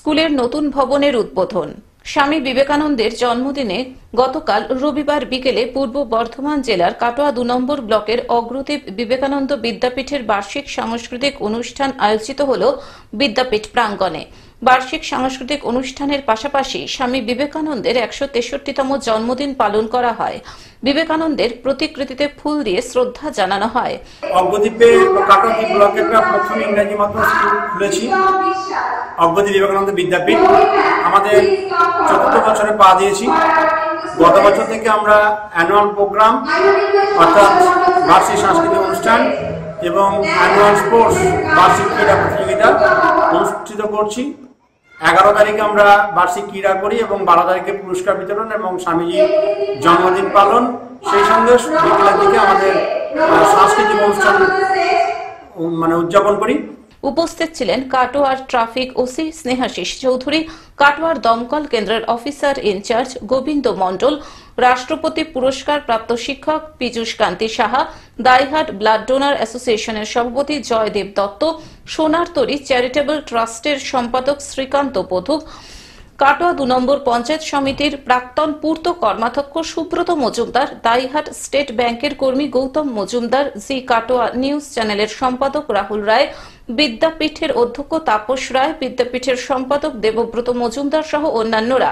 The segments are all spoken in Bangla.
স্কুলের নতুন ভবনের উদ্বোধন। স্বামী বিবেকানন্দের জন্মদিনে গতকাল রবিবার বিকেলে পূর্ব বর্ধমান জেলার কাটোয়া ২ নম্বর ব্লকের অগ্রদীপ বিবেকানন্দ বিদ্যাপীঠের বার্ষিক সাংস্কৃতিক অনুষ্ঠান আয়োজিত হল বিদ্যাপীঠ প্রাঙ্গণে। বার্ষিক সাংস্কৃতিক অনুষ্ঠানের পাশাপাশি স্বামী বিবেকানন্দের ১৬৩তম জন্মদিন পালন করা হয়। বিবেকানন্দের প্রতিকৃতিতে ফুল দিয়ে শ্রদ্ধা জানানো হয়। অগ্রদীপে কাটোয়া ব্লকে প্রথম ইংরেজি মাধ্যম স্কুল খুলেছি, অগ্রদীপ বিবেকানন্দ বিদ্যাপীঠ। আমাদের ৪র্থ বছরে পা দিয়েছি। গত বছর থেকে আমরা অ্যানুয়াল প্রোগ্রাম অর্থাৎ বার্ষিক সাংস্কৃতিক অনুষ্ঠান এবং অ্যানুয়াল স্পোর্টস বার্ষিক ক্রীড়া প্রতিযোগিতা অনুষ্ঠিত করছি। ১১ তারিখে আমরা বার্ষিক ক্রীড়া করি এবং ১২ তারিখে পুরস্কার বিতরণ এবং স্বামীজির জন্মদিন পালন। সেই সঙ্গে বিকেলের দিকে আমাদের সাংস্কৃতিক অনুষ্ঠান উদযাপন করি। উপস্থিত ছিলেন কাটোয়ার ট্রাফিক ওসি স্নেহাশিস চৌধুরী, কাটোয়ার দমকল কেন্দ্রের অফিসার ইনচার্জ গোবিন্দ মণ্ডল, রাষ্ট্রপতি পুরস্কার প্রাপ্ত শিক্ষক পীযূষ কান্তি সাহা, দাইহাট ব্লাড ডোনার অ্যাসোসিয়েশনের সভাপতি জয়দেব দত্ত, সোনারতরী চ্যারিটেবল ট্রাস্টের সম্পাদক শ্রীকান্ত বধূক, কাটোয়া ২ নম্বর পঞ্চায়েত সমিতির প্রাক্তন পূর্ত কর্মাধ্যক্ষ সুব্রত মজুমদার, দাইহাট স্টেট ব্যাংকের কর্মী গৌতম মজুমদার, জি কাটোয়া নিউজ চ্যানেলের সম্পাদক রাহুল রায়, বিদ্যাপীঠের অধ্যক্ষ তাপস রায়, বিদ্যাপীঠের সম্পাদক দেবব্রত মজুমদার সহ অন্যান্যরা।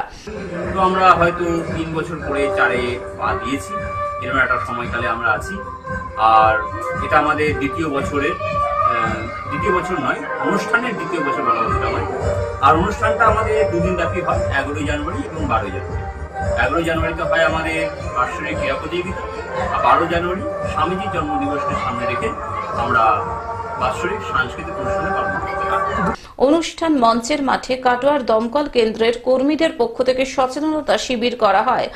আমরা হয়তো ৩ বছর পরে ৪-এ পা দিয়েছি, এরকম একটা সময়কালে আমরা আছি। আর এটা আমাদের দ্বিতীয় বছর নয়, অনুষ্ঠানের দ্বিতীয় বছর বলা হচ্ছে আমার। আর অনুষ্ঠানটা আমাদের ২ দিন ব্যাপী হয়, ১১ই জানুয়ারি এবং ১২ই জানুয়ারি। ১১ই জানুয়ারিতে হয় আমাদের বার্ষিক ক্রীড়া প্রতিযোগিতা, আর ১২ জানুয়ারি স্বামীজির জন্মদিবসকে সামনে রেখে আমরা বার্ষিক সাংস্কৃতিক অনুষ্ঠানে পালন করতে পারি। অনুষ্ঠান মঞ্চের মাঠে কাটোয়ার দমকল কেন্দ্রের কর্মীদের পক্ষ থেকে সচেতনতা শিবির করা হয়।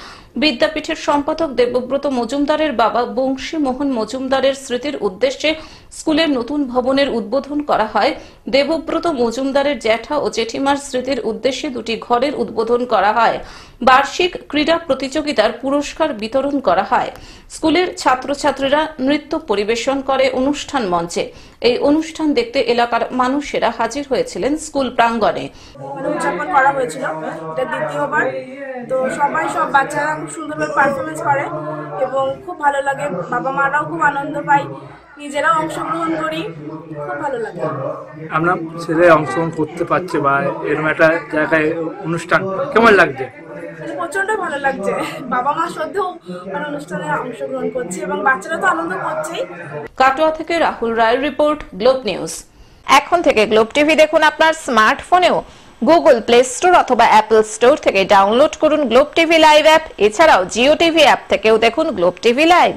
বিদ্যাপীঠের সম্পাদক দেবব্রত মজুমদারের বাবা বংশী মোহন মজুমদারের স্মৃতির উদ্দেশ্যে স্কুলের নতুন ভবনের উদ্বোধন করা হয়। দেবব্রত মজুমদারের জ্যাঠা ও জেঠিমার স্মৃতির উদ্দেশ্যে ২টি ঘরের উদ্বোধন করা হয়। বার্ষিক ক্রীড়া প্রতিযোগিতার পুরস্কার বিতরণ করা হয়। স্কুলের ছাত্রছাত্রীরা নৃত্য পরিবেশন করে অনুষ্ঠান মঞ্চে। এই অনুষ্ঠান দেখতে এলাকার মানুষেরা হাজির হয়েছিলেন স্কুল প্রাঙ্গণে। উদযাপন করা হয়েছিল, এটা দ্বিতীয়বার। তো সব বাচ্চারা খুব সুন্দরভাবে পারফরমেন্স করে এবং খুব ভালো লাগে। বাবা মারাও খুব আনন্দ পায়, নিজেরাও অংশগ্রহণ করি, খুব ভালো লাগে। আমরা ছেলে অংশগ্রহণ করতে পারছে বা এরকম একটা জায়গায় অনুষ্ঠান কেমন লাগছে? প্রচন্ড ভালো লাগছে। বাবা মা সত্যিও অনুষ্ঠানে অংশগ্রহণ করছে এবং বাচ্চারা তো আনন্দ করছেই। কাটোয়া থেকে রাহুল রায়ের রিপোর্ট, গ্লোব নিউজ। এখন থেকে গ্লোব টিভি দেখুন আপনার স্মার্টফোনেও। গুগল প্লে স্টোর অথবা অ্যাপল স্টোর থেকে ডাউনলোড করুন গ্লোব টিভি লাইভ অ্যাপ। এছাড়াও জিও টিভি অ্যাপ থেকেও দেখুন গ্লোব টিভি লাইভ।